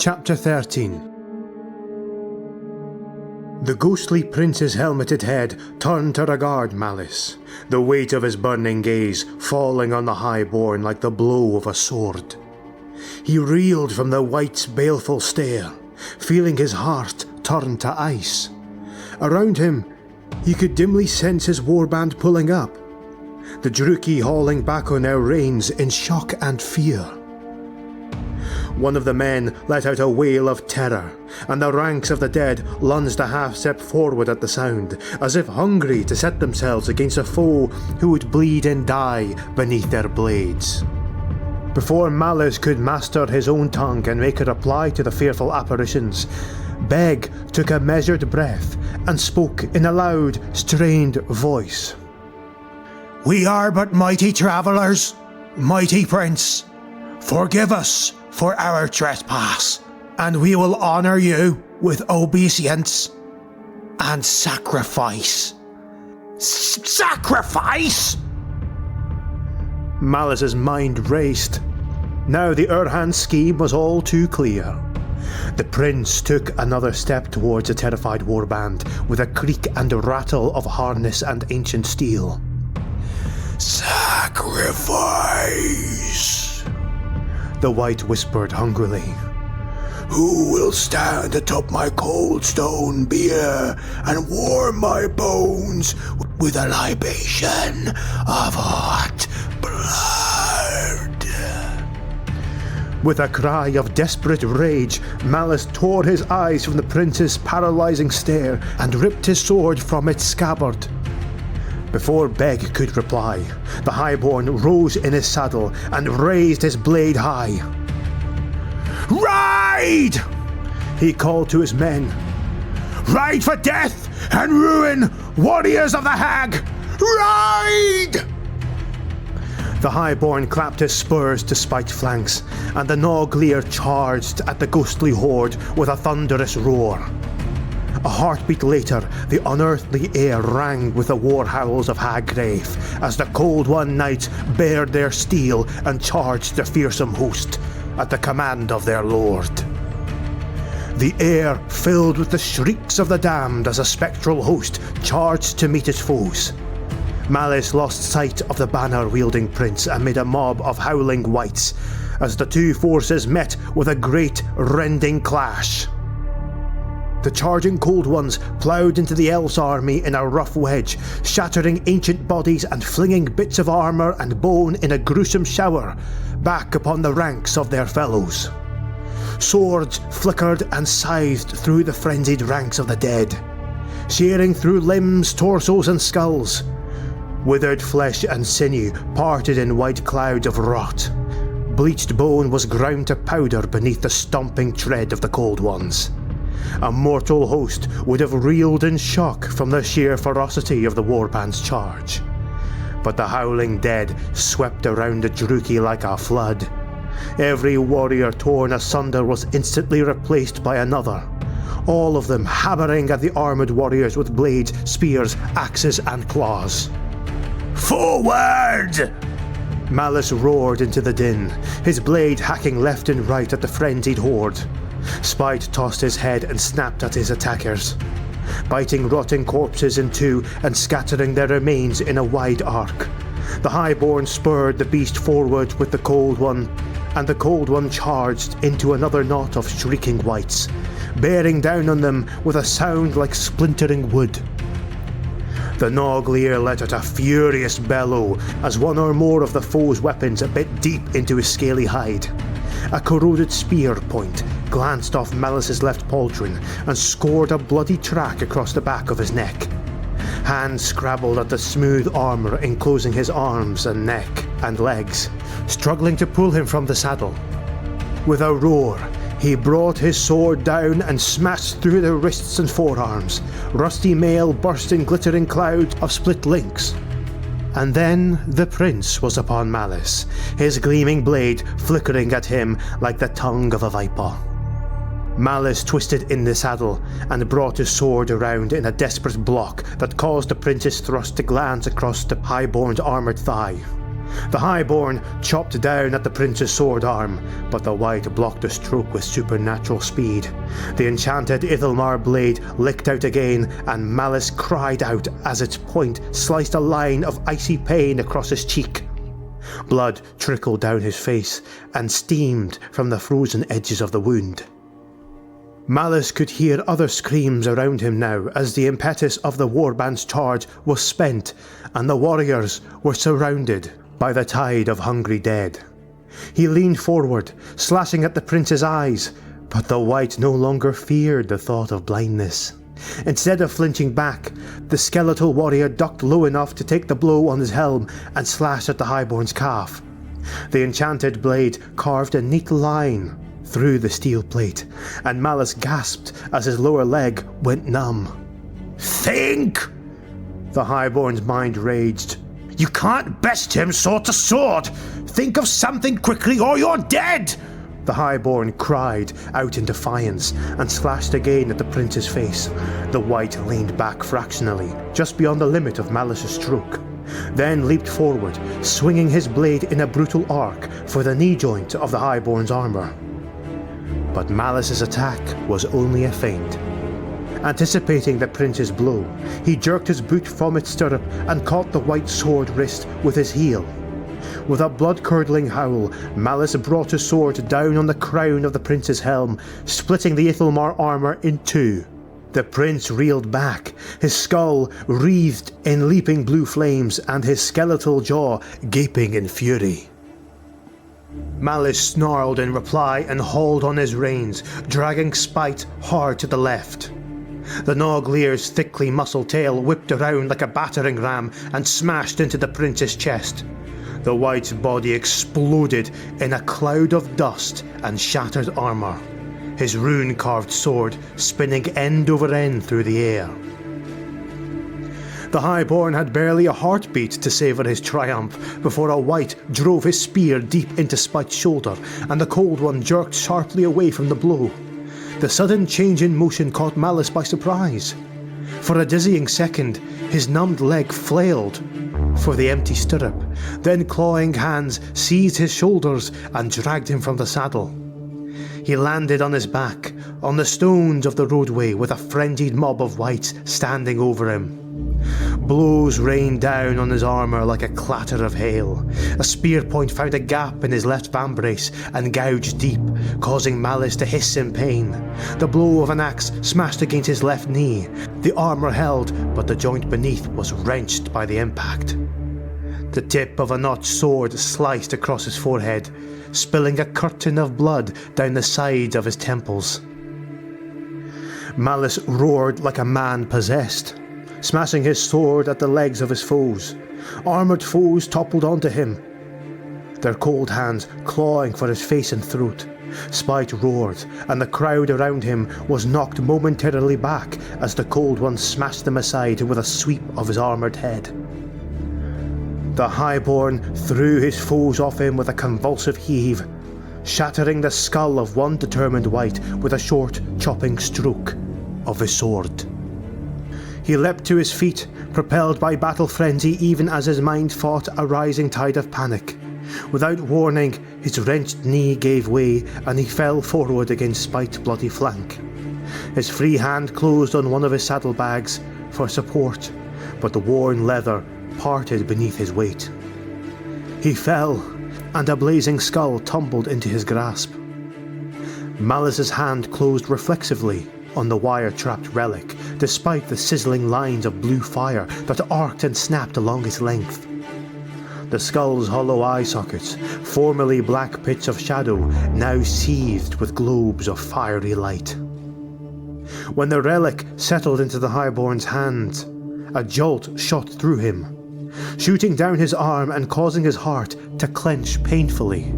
Chapter 13. The ghostly prince's helmeted head turned to regard Malus, the weight of his burning gaze falling on the highborn like the blow of a sword. He reeled from the wight's baleful stare, feeling his heart turn to ice. Around him, he could dimly sense his warband pulling up, the Druki hauling back on their reins in shock and fear. One of the men let out a wail of terror, and the ranks of the dead lunged a half-step forward at the sound, as if hungry to set themselves against a foe who would bleed and die beneath their blades. Before Malus could master his own tongue and make a reply to the fearful apparitions, Beg took a measured breath and spoke in a loud, strained voice. "We are but mighty travellers, mighty prince. Forgive us for our trespass, and we will honour you with obeisance and sacrifice." Sacrifice? Malus's mind raced. Now the Urhan scheme was all too clear. The prince took another step towards the terrified warband with a creak and rattle of harness and ancient steel. "Sacrifice," the wight whispered hungrily. "Who will stand atop my cold stone bier and warm my bones with a libation of hot blood?" With a cry of desperate rage, Malus tore his eyes from the prince's paralysing stare and ripped his sword from its scabbard. Before Beg could reply, the highborn rose in his saddle and raised his blade high. "Ride!" he called to his men. "Ride for death and ruin, warriors of the Hag! Ride!" The highborn clapped his spurs to spiked flanks, and the Noglear charged at the ghostly horde with a thunderous roar. A heartbeat later, the unearthly air rang with the war howls of Haggrave as the Cold One knights bared their steel and charged the fearsome host at the command of their lord. The air filled with the shrieks of the damned as a spectral host charged to meet its foes. Malus lost sight of the banner-wielding prince amid a mob of howling wights as the two forces met with a great rending clash. The charging Cold Ones ploughed into the Elves' army in a rough wedge, shattering ancient bodies and flinging bits of armour and bone in a gruesome shower back upon the ranks of their fellows. Swords flickered and scythed through the frenzied ranks of the dead, shearing through limbs, torsos and skulls. Withered flesh and sinew parted in white clouds of rot. Bleached bone was ground to powder beneath the stomping tread of the Cold Ones. A mortal host would have reeled in shock from the sheer ferocity of the warband's charge. But the howling dead swept around the Druki like a flood. Every warrior torn asunder was instantly replaced by another, all of them hammering at the armoured warriors with blades, spears, axes and claws. "Forward!" Malus roared into the din, his blade hacking left and right at the frenzied horde. Spite tossed his head and snapped at his attackers, biting rotting corpses in two and scattering their remains in a wide arc. The highborn spurred the beast forward with the Cold One, and the Cold One charged into another knot of shrieking wights, bearing down on them with a sound like splintering wood. The Noglear let out a furious bellow as one or more of the foe's weapons bit deep into his scaly hide. A corroded spear point glanced off Malus's left pauldron and scored a bloody track across the back of his neck. Hands scrabbled at the smooth armour enclosing his arms and neck and legs, struggling to pull him from the saddle. With a roar, he brought his sword down and smashed through the wrists and forearms. Rusty mail burst in glittering clouds of split links. And then the prince was upon Malus, his gleaming blade flickering at him like the tongue of a viper. Malus twisted in the saddle and brought his sword around in a desperate block that caused the prince's thrust to glance across the highborn's armoured thigh. The Highborn chopped down at the prince's sword arm, but the White blocked the stroke with supernatural speed. The enchanted Ithelmar blade licked out again, and Malus cried out as its point sliced a line of icy pain across his cheek. Blood trickled down his face and steamed from the frozen edges of the wound. Malus could hear other screams around him now as the impetus of the warband's charge was spent and the warriors were surrounded by the tide of hungry dead. He leaned forward, slashing at the prince's eyes, but the White no longer feared the thought of blindness. Instead of flinching back, the skeletal warrior ducked low enough to take the blow on his helm and slashed at the Highborn's calf. The enchanted blade carved a neat line through the steel plate, and Malus gasped as his lower leg went numb. "Think!" The Highborn's mind raged. "You can't best him sword to sword! Think of something quickly or you're dead!" The Highborn cried out in defiance and slashed again at the prince's face. The White leaned back fractionally, just beyond the limit of Malus's stroke, then leaped forward, swinging his blade in a brutal arc for the knee joint of the Highborn's armour. But Malus's attack was only a feint. Anticipating the prince's blow, he jerked his boot from its stirrup and caught the White sword wrist with his heel. With a blood-curdling howl, Malus brought his sword down on the crown of the prince's helm, splitting the Ithelmar armour in two. The prince reeled back, his skull wreathed in leaping blue flames and his skeletal jaw gaping in fury. Malus snarled in reply and hauled on his reins, dragging Spite hard to the left. The Noglier's thickly muscled tail whipped around like a battering ram and smashed into the prince's chest. The White's body exploded in a cloud of dust and shattered armour, his rune-carved sword spinning end over end through the air. The Highborn had barely a heartbeat to savour his triumph before a White drove his spear deep into Spite's shoulder, and the Cold One jerked sharply away from the blow. The sudden change in motion caught Malus by surprise. For a dizzying second, his numbed leg flailed for the empty stirrup, then clawing hands seized his shoulders and dragged him from the saddle. He landed on his back, on the stones of the roadway, with a frenzied mob of Whites standing over him. Blows rained down on his armour like a clatter of hail. A spear point found a gap in his left vambrace and gouged deep, causing Malus to hiss in pain. The blow of an axe smashed against his left knee. The armour held, but the joint beneath was wrenched by the impact. The tip of a notched sword sliced across his forehead, spilling a curtain of blood down the sides of his temples. Malus roared like a man possessed, smashing his sword at the legs of his foes. Armoured foes toppled onto him, their cold hands clawing for his face and throat. Spite roared, and the crowd around him was knocked momentarily back as the Cold One smashed them aside with a sweep of his armoured head. The Highborn threw his foes off him with a convulsive heave, shattering the skull of one determined White with a short, chopping stroke of his sword. He leapt to his feet, propelled by battle frenzy even as his mind fought a rising tide of panic. Without warning, his wrenched knee gave way and he fell forward against Spite's bloody flank. His free hand closed on one of his saddlebags for support, but the worn leather parted beneath his weight. He fell, and a blazing skull tumbled into his grasp. Malus's hand closed reflexively on the wire-trapped relic, despite the sizzling lines of blue fire that arced and snapped along its length. The skull's hollow eye sockets, formerly black pits of shadow, now seethed with globes of fiery light. When the relic settled into the Highborn's hand, a jolt shot through him, shooting down his arm and causing his heart to clench painfully.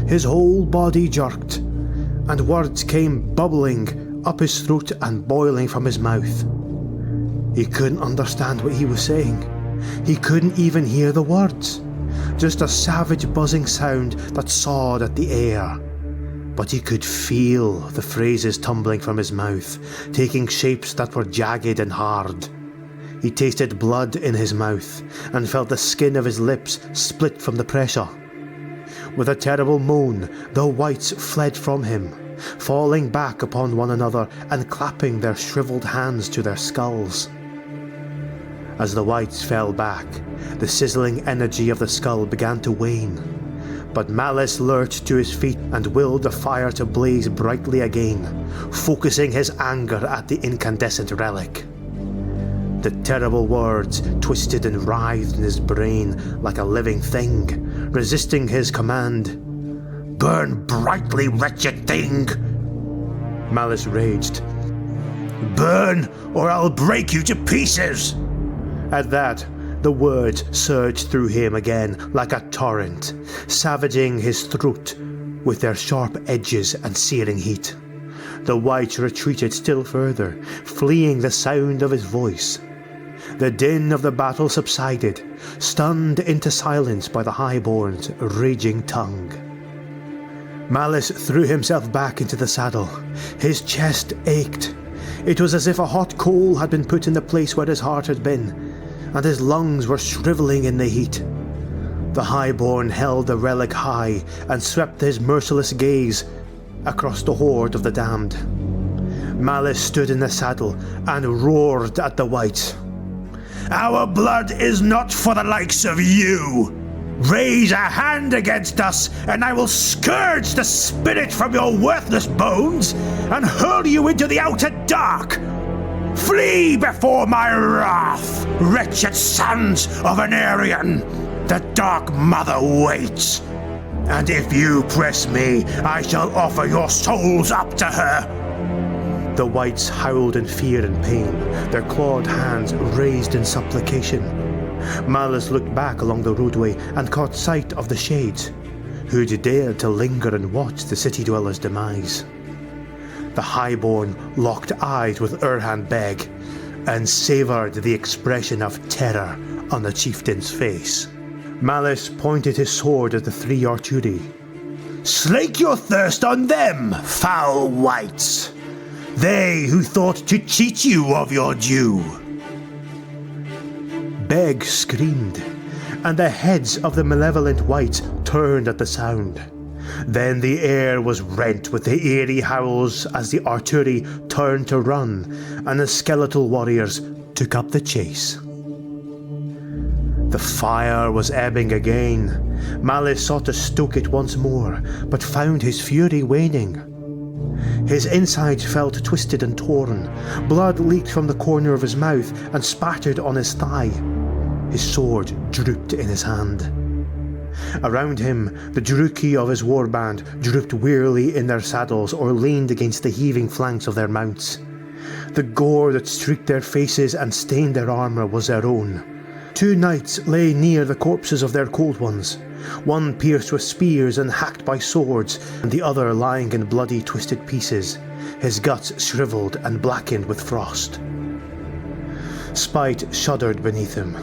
His whole body jerked, and words came bubbling up his throat and boiling from his mouth. He couldn't understand what he was saying. He couldn't even hear the words, just a savage buzzing sound that sawed at the air. But he could feel the phrases tumbling from his mouth, taking shapes that were jagged and hard. He tasted blood in his mouth and felt the skin of his lips split from the pressure. With a terrible moan, the wights fled from him, falling back upon one another and clapping their shriveled hands to their skulls. As the wights fell back, the sizzling energy of the skull began to wane, but Malus lurched to his feet and willed the fire to blaze brightly again, focusing his anger at the incandescent relic. The terrible words twisted and writhed in his brain like a living thing, resisting his command. "Burn brightly, wretched thing!" Malus raged. "Burn, or I'll break you to pieces!" At that, the words surged through him again like a torrent, savaging his throat with their sharp edges and searing heat. The wights retreated still further, fleeing the sound of his voice. The din of the battle subsided, stunned into silence by the Highborn's raging tongue. Malus threw himself back into the saddle. His chest ached. It was as if a hot coal had been put in the place where his heart had been, and his lungs were shriveling in the heat. The Highborn held the relic high and swept his merciless gaze across the horde of the damned. Malus stood in the saddle and roared at the wights. "Our blood is not for the likes of you! Raise a hand against us, and I will scourge the spirit from your worthless bones and hurl you into the outer dark! Flee before my wrath, wretched sons of an Aryan! The Dark Mother waits! And if you press me, I shall offer your souls up to her!" The wights howled in fear and pain, their clawed hands raised in supplication. Malus looked back along the roadway and caught sight of the Shades, who'd dared to linger and watch the city dweller's demise. The Highborn locked eyes with Urhan Beg and savoured the expression of terror on the chieftain's face. Malus pointed his sword at the three Arturi. "Slake your thirst on them, foul wights! They who thought to cheat you of your due!" Beg screamed, and the heads of the malevolent wights turned at the sound. Then the air was rent with the eerie howls as the Arturi turned to run, and the skeletal warriors took up the chase. The fire was ebbing again. Malus sought to stoke it once more, but found his fury waning. His insides felt twisted and torn. Blood leaked from the corner of his mouth and spattered on his thigh. His sword drooped in his hand. Around him, the Druki of his warband drooped wearily in their saddles or leaned against the heaving flanks of their mounts. The gore that streaked their faces and stained their armour was their own. 2 knights lay near the corpses of their cold ones, one pierced with spears and hacked by swords, and the other lying in bloody twisted pieces, his guts shriveled and blackened with frost. Spite shuddered beneath him.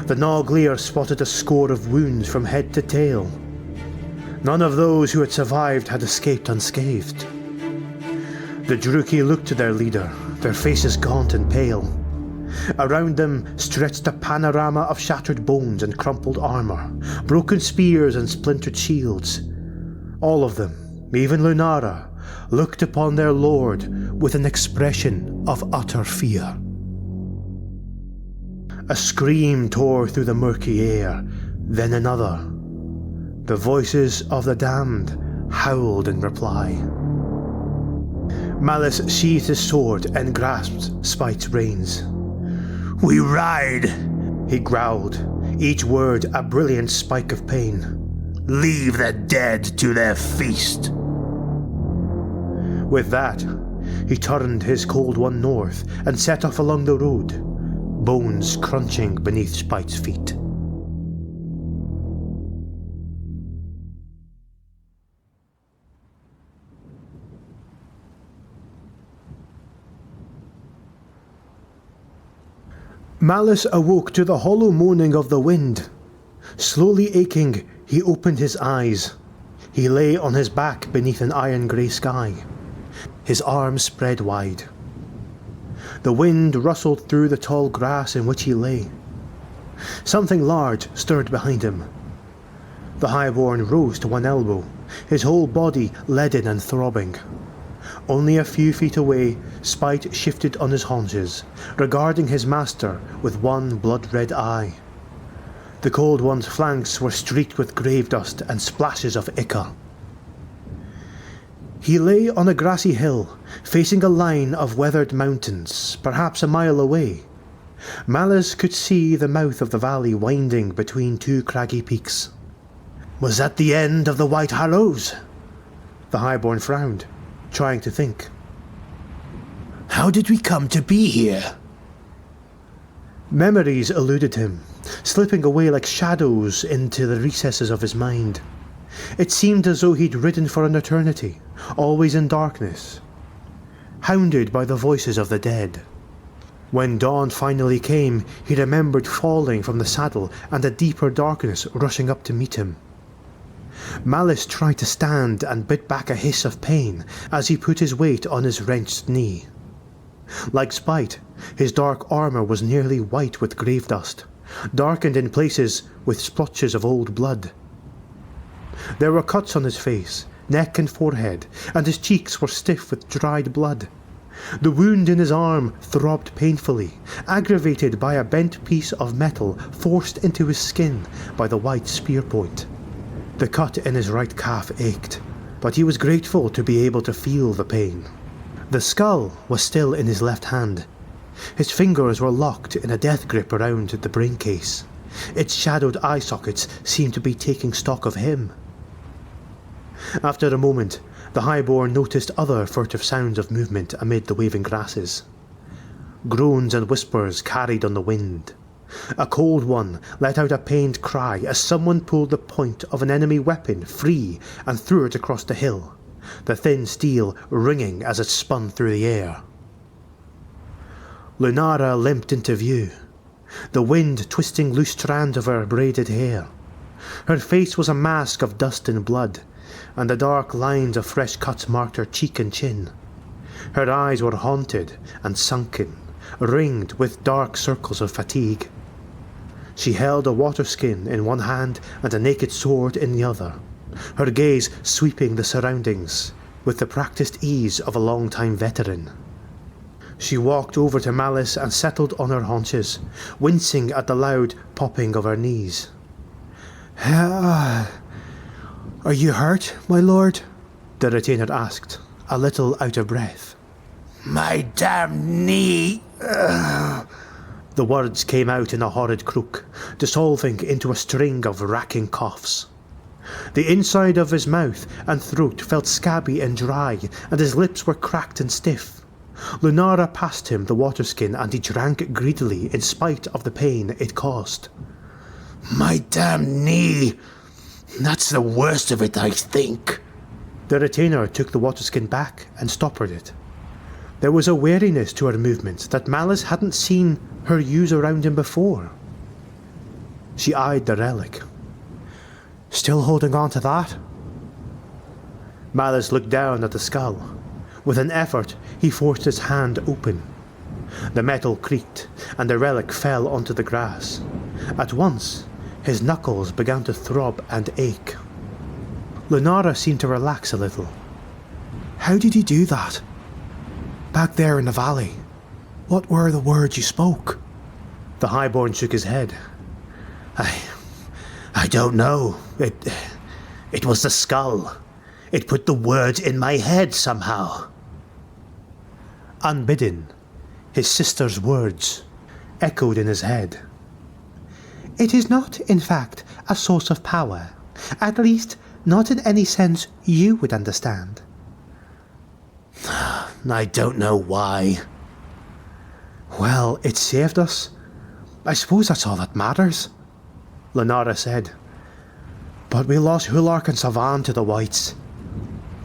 The Nauglir spotted a score of wounds from head to tail. None of those who had survived had escaped unscathed. The Druki looked to their leader, their faces gaunt and pale. Around them stretched a panorama of shattered bones and crumpled armour, broken spears and splintered shields. All of them, even Lunara, looked upon their lord with an expression of utter fear. A scream tore through the murky air, then another. The voices of the damned howled in reply. Malus sheathed his sword and grasped Spite's reins. "We ride," he growled, each word a brilliant spike of pain. "Leave the dead to their feast." With that, he turned his cold one north and set off along the road, bones crunching beneath Spite's feet. Malus awoke to the hollow moaning of the wind. Slowly aching, he opened his eyes. He lay on his back beneath an iron-grey sky, his arms spread wide. The wind rustled through the tall grass in which he lay. Something large stirred behind him. The Highborn rose to one elbow, his whole body leaden and throbbing. Only a few feet away, Spite shifted on his haunches, regarding his master with one blood-red eye. The Cold One's flanks were streaked with grave dust and splashes of ichor. He lay on a grassy hill, facing a line of weathered mountains, perhaps a mile away. Malus could see the mouth of the valley winding between two craggy peaks. Was that the end of the White Harrows? The Highborn frowned, trying to think. How did we come to be here? Memories eluded him, slipping away like shadows into the recesses of his mind. It seemed as though he'd ridden for an eternity, always in darkness, hounded by the voices of the dead. When dawn finally came, he remembered falling from the saddle and a deeper darkness rushing up to meet him. Malus tried to stand and bit back a hiss of pain as he put his weight on his wrenched knee. Like Spite, his dark armour was nearly white with grave dust, darkened in places with splotches of old blood. There were cuts on his face, neck and forehead, and his cheeks were stiff with dried blood. The wound in his arm throbbed painfully, aggravated by a bent piece of metal forced into his skin by the white spear point. The cut in his right calf ached, but he was grateful to be able to feel the pain. The skull was still in his left hand. His fingers were locked in a death grip around the brain case. Its shadowed eye sockets seemed to be taking stock of him. After a moment, the Highborn noticed other furtive sounds of movement amid the waving grasses. Groans and whispers carried on the wind. A Cold One let out a pained cry as someone pulled the point of an enemy weapon free and threw it across the hill, the thin steel ringing as it spun through the air. Lunara limped into view, the wind twisting loose strands of her braided hair. Her face was a mask of dust and blood, and the dark lines of fresh cuts marked her cheek and chin. Her eyes were haunted and sunken, ringed with dark circles of fatigue. She held a water skin in one hand and a naked sword in the other, her gaze sweeping the surroundings with the practiced ease of a long-time veteran. She walked over to Malus and settled on her haunches, wincing at the loud popping of her knees. Are you hurt, my lord? The retainer asked, a little out of breath. My damn knee! The words came out in a horrid croak, dissolving into a string of racking coughs. The inside of his mouth and throat felt scabby and dry, and his lips were cracked and stiff. Lunara passed him the water skin and he drank greedily in spite of the pain it caused. My damn knee! That's the worst of it, I think. The retainer took the water skin back and stoppered it. There was a wariness to her movements that Malus hadn't seen her use around him before. She eyed the relic. Still holding on to that? Malus looked down at the skull. With an effort, he forced his hand open. The metal creaked, and the relic fell onto the grass. At once, his knuckles began to throb and ache. Lunara seemed to relax a little. How did you do that? Back there in the valley, what were the words you spoke? The Highborn shook his head. I don't know. It was the skull. It put the words in my head somehow. Unbidden, his sister's words echoed in his head. It is not, in fact, a source of power. At least, not in any sense you would understand. I don't know why. Well, it saved us. I suppose that's all that matters, Lunara said. But we lost Hulark and Savan to the Whites.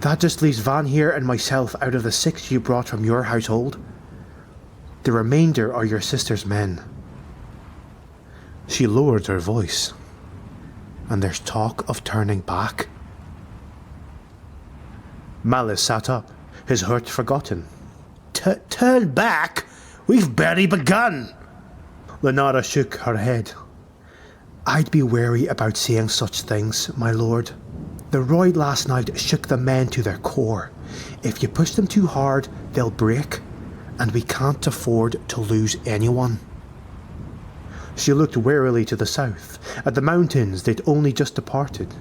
That just leaves Van here and myself out of the 6 you brought from your household. The remainder are your sister's men. She lowered her voice. And there's talk of turning back. Malus sat up, his hurt forgotten. Turn back? We've barely begun. Lenara shook her head. I'd be wary about saying such things, my lord. The roid last night shook the men to their core. If you push them too hard, they'll break, and we can't afford to lose anyone. She looked warily to the south, at the mountains they'd only just departed.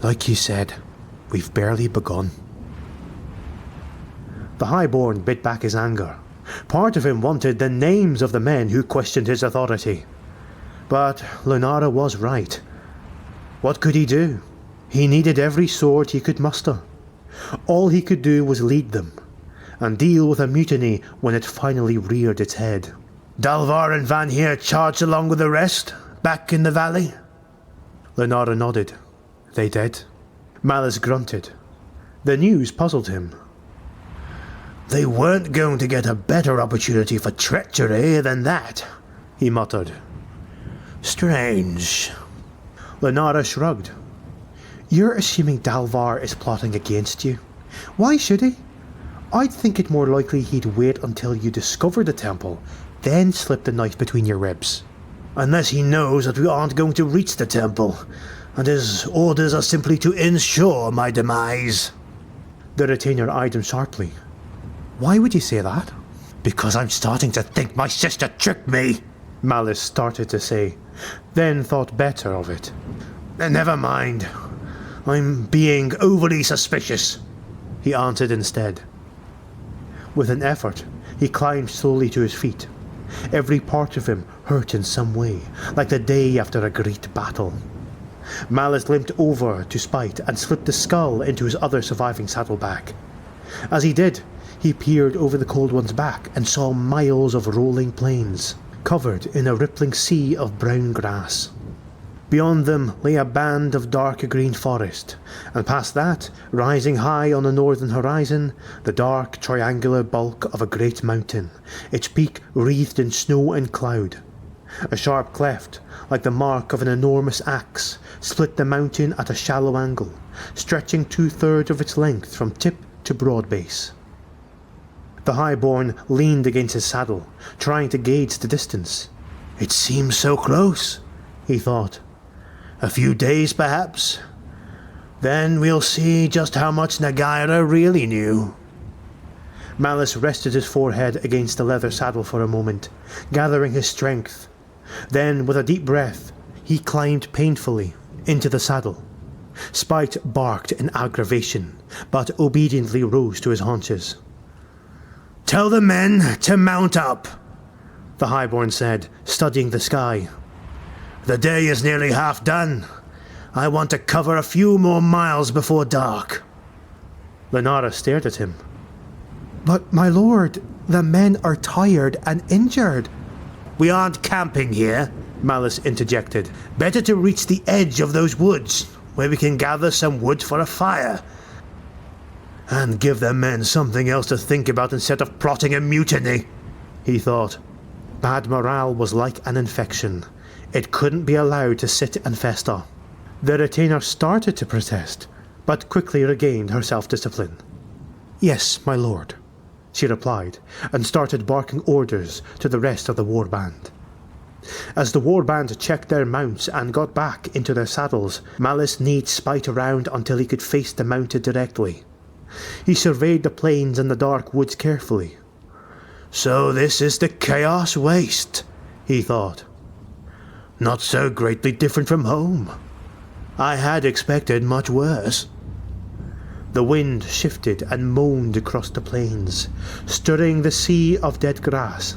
Like you said, we've barely begun. The Highborn bit back his anger. Part of him wanted the names of the men who questioned his authority. But Lenara was right. What could he do? He needed every sword he could muster. All he could do was lead them, and deal with a mutiny when it finally reared its head. Dalvar and Van Heer charged along with the rest, back in the valley? Lenara nodded. They did. Malus grunted. The news puzzled him. They weren't going to get a better opportunity for treachery than that, he muttered. Strange. Lenara shrugged. You're assuming Dalvar is plotting against you. Why should he? I'd think it more likely he'd wait until you discover the temple, then slip the knife between your ribs. Unless he knows that we aren't going to reach the temple, and his orders are simply to ensure my demise. The retainer eyed him sharply. Why would you say that? Because I'm starting to think my sister tricked me, Malus started to say, then thought better of it. Never mind. I'm being overly suspicious, he answered instead. With an effort, he climbed slowly to his feet. Every part of him hurt in some way, like the day after a great battle. Malus limped over to Spite and slipped the skull into his other surviving saddlebag. As he did, he peered over the Cold One's back and saw miles of rolling plains, covered in a rippling sea of brown grass. Beyond them lay a band of dark green forest, and past that, rising high on the northern horizon, the dark triangular bulk of a great mountain, its peak wreathed in snow and cloud. A sharp cleft, like the mark of an enormous axe, split the mountain at a shallow angle, stretching 2/3 of its length from tip to broad base. The Highborn leaned against his saddle, trying to gauge the distance. It seems so close, he thought. A few days, perhaps? Then we'll see just how much Nagaira really knew. Malus rested his forehead against the leather saddle for a moment, gathering his strength. Then, with a deep breath, he climbed painfully into the saddle. Spite barked in aggravation, but obediently rose to his haunches. Tell the men to mount up, the Highborn said, studying the sky. The day is nearly half done. I want to cover a few more miles before dark. Lenara stared at him. But, my lord, the men are tired and injured. We aren't camping here, Malus interjected. Better to reach the edge of those woods, where we can gather some wood for a fire. And give the men something else to think about instead of plotting a mutiny, he thought. Bad morale was like an infection. It couldn't be allowed to sit and fester. The retainer started to protest, but quickly regained her self-discipline. Yes, my lord, she replied, and started barking orders to the rest of the warband. As the warband checked their mounts and got back into their saddles, Malus kneed Spite around until he could face the mounted directly. He surveyed the plains and the dark woods carefully. So this is the Chaos Waste, he thought. Not so greatly different from home. I had expected much worse. The wind shifted and moaned across the plains, stirring the sea of dead grass.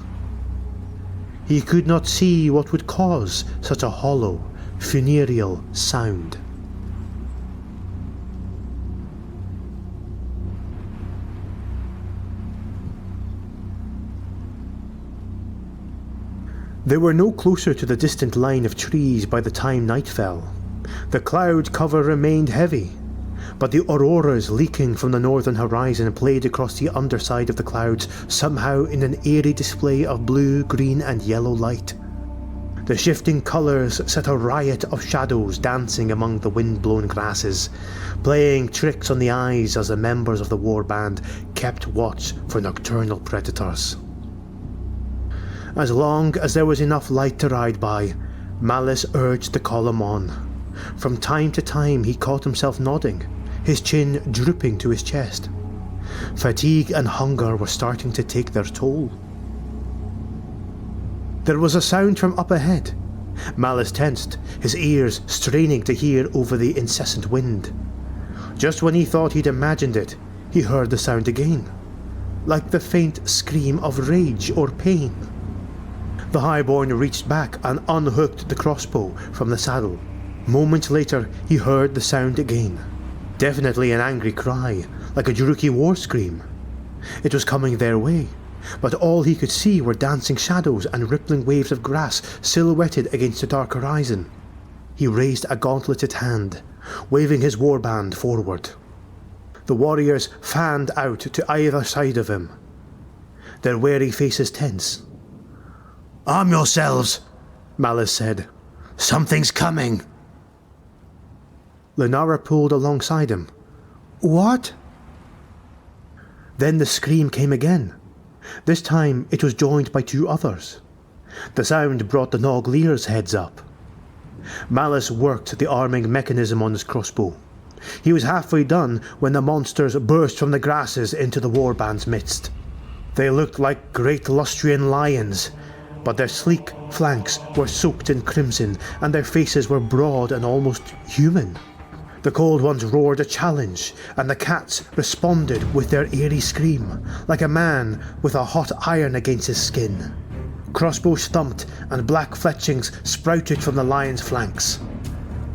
He could not see what would cause such a hollow, funereal sound. They were no closer to the distant line of trees by the time night fell. The cloud cover remained heavy, but the auroras leaking from the northern horizon played across the underside of the clouds somehow in an eerie display of blue, green and yellow light. The shifting colours set a riot of shadows dancing among the wind-blown grasses, playing tricks on the eyes as the members of the warband kept watch for nocturnal predators. As long as there was enough light to ride by, Malus urged the column on. From time to time he caught himself nodding, his chin drooping to his chest. Fatigue and hunger were starting to take their toll. There was a sound from up ahead. Malus tensed, his ears straining to hear over the incessant wind. Just when he thought he'd imagined it, he heard the sound again, like the faint scream of rage or pain. The highborn reached back and unhooked the crossbow from the saddle. Moments later, he heard the sound again. Definitely an angry cry, like a Juruki war scream. It was coming their way, but all he could see were dancing shadows and rippling waves of grass silhouetted against the dark horizon. He raised a gauntleted hand, waving his warband forward. The warriors fanned out to either side of him, their wary faces tense. "Arm yourselves," Malus said. "Something's coming." Lunara pulled alongside him. "What?" Then the scream came again. This time it was joined by two others. The sound brought the Nogliers' heads up. Malus worked the arming mechanism on his crossbow. He was halfway done when the monsters burst from the grasses into the warband's midst. They looked like great Lustrian lions, but their sleek flanks were soaked in crimson and their faces were broad and almost human. The Cold Ones roared a challenge, and the cats responded with their eerie scream, like a man with a hot iron against his skin. Crossbows thumped and black fletchings sprouted from the lion's flanks,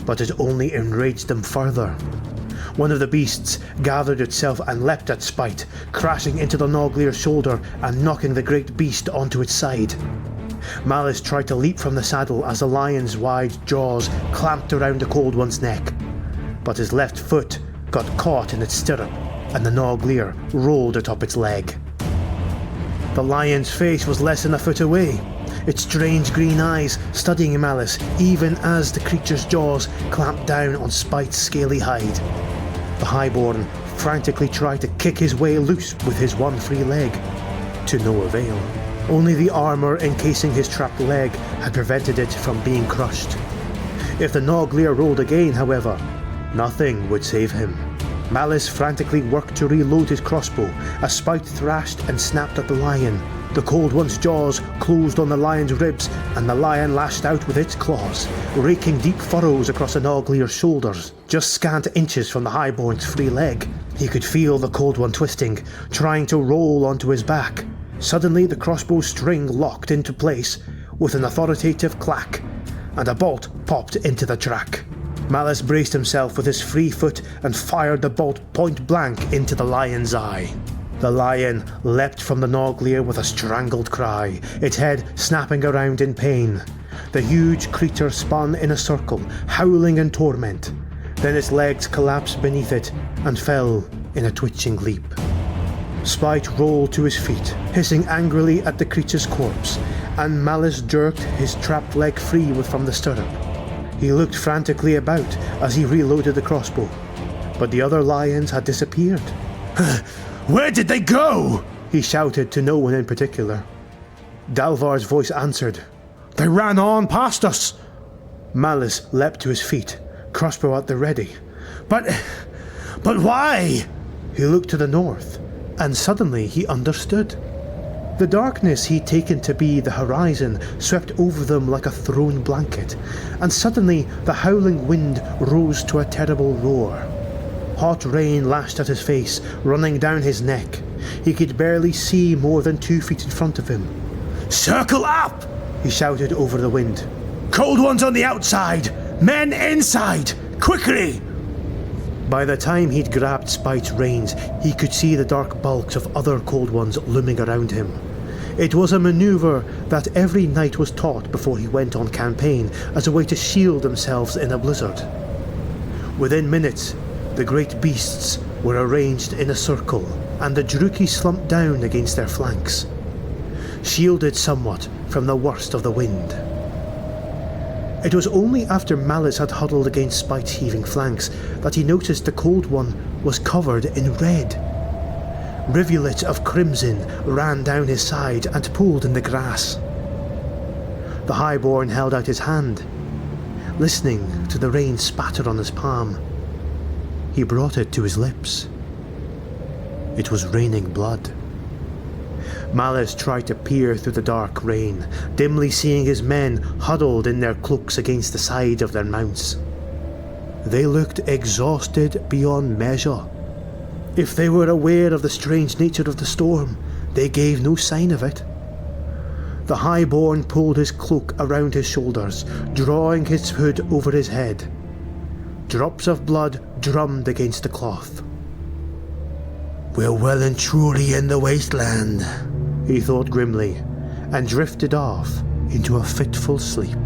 but it only enraged them further. One of the beasts gathered itself and leapt at Spite, crashing into the Noglier's shoulder and knocking the great beast onto its side. Malus tried to leap from the saddle as the lion's wide jaws clamped around the Cold One's neck, but his left foot got caught in its stirrup and the Noglier rolled atop its leg. The lion's face was less than a foot away, its strange green eyes studying Malus even as the creature's jaws clamped down on Spite's scaly hide. The highborn frantically tried to kick his way loose with his one free leg, to no avail. Only the armour encasing his trapped leg had prevented it from being crushed. If the Noglier rolled again, however, nothing would save him. Malus frantically worked to reload his crossbow as Spite thrashed and snapped at the lion. The Cold One's jaws closed on the lion's ribs and the lion lashed out with its claws, raking deep furrows across the Noglier's shoulders, just scant inches from the highborn's free leg. He could feel the Cold One twisting, trying to roll onto his back. Suddenly the crossbow string locked into place with an authoritative clack, and a bolt popped into the track. Malus braced himself with his free foot and fired the bolt point blank into the lion's eye. The lion leapt from the Noglier with a strangled cry, its head snapping around in pain. The huge creature spun in a circle, howling in torment. Then its legs collapsed beneath it and fell in a twitching leap. Spite rolled to his feet, hissing angrily at the creature's corpse, and Malus jerked his trapped leg free from the stirrup. He looked frantically about as he reloaded the crossbow, but the other lions had disappeared. "Where did they go?" he shouted to no one in particular. Dalvar's voice answered, "They ran on past us." Malus leapt to his feet, crossbow at the ready. But why?" He looked to the north, and suddenly he understood. The darkness he'd taken to be the horizon swept over them like a thrown blanket, and suddenly the howling wind rose to a terrible roar. Hot rain lashed at his face, running down his neck. He could barely see more than 2 feet in front of him. "Circle up!" he shouted over the wind. "Cold Ones on the outside! Men inside! Quickly!" By the time he'd grabbed Spite's reins, he could see the dark bulks of other Cold Ones looming around him. It was a maneuver that every knight was taught before he went on campaign as a way to shield themselves in a blizzard. Within minutes, the great beasts were arranged in a circle, and the Juruki slumped down against their flanks, shielded somewhat from the worst of the wind. It was only after Malus had huddled against Spite's heaving flanks that he noticed the Cold One was covered in red. Rivulets of crimson ran down his side and pooled in the grass. The Highborn held out his hand, listening to the rain spatter on his palm. He brought it to his lips. It was raining blood. Malus tried to peer through the dark rain, dimly seeing his men huddled in their cloaks against the sides of their mounts. They looked exhausted beyond measure. If they were aware of the strange nature of the storm, they gave no sign of it. The Highborn pulled his cloak around his shoulders, drawing his hood over his head. Drops of blood drummed against the cloth. "We're well and truly in the wasteland," he thought grimly, and drifted off into a fitful sleep.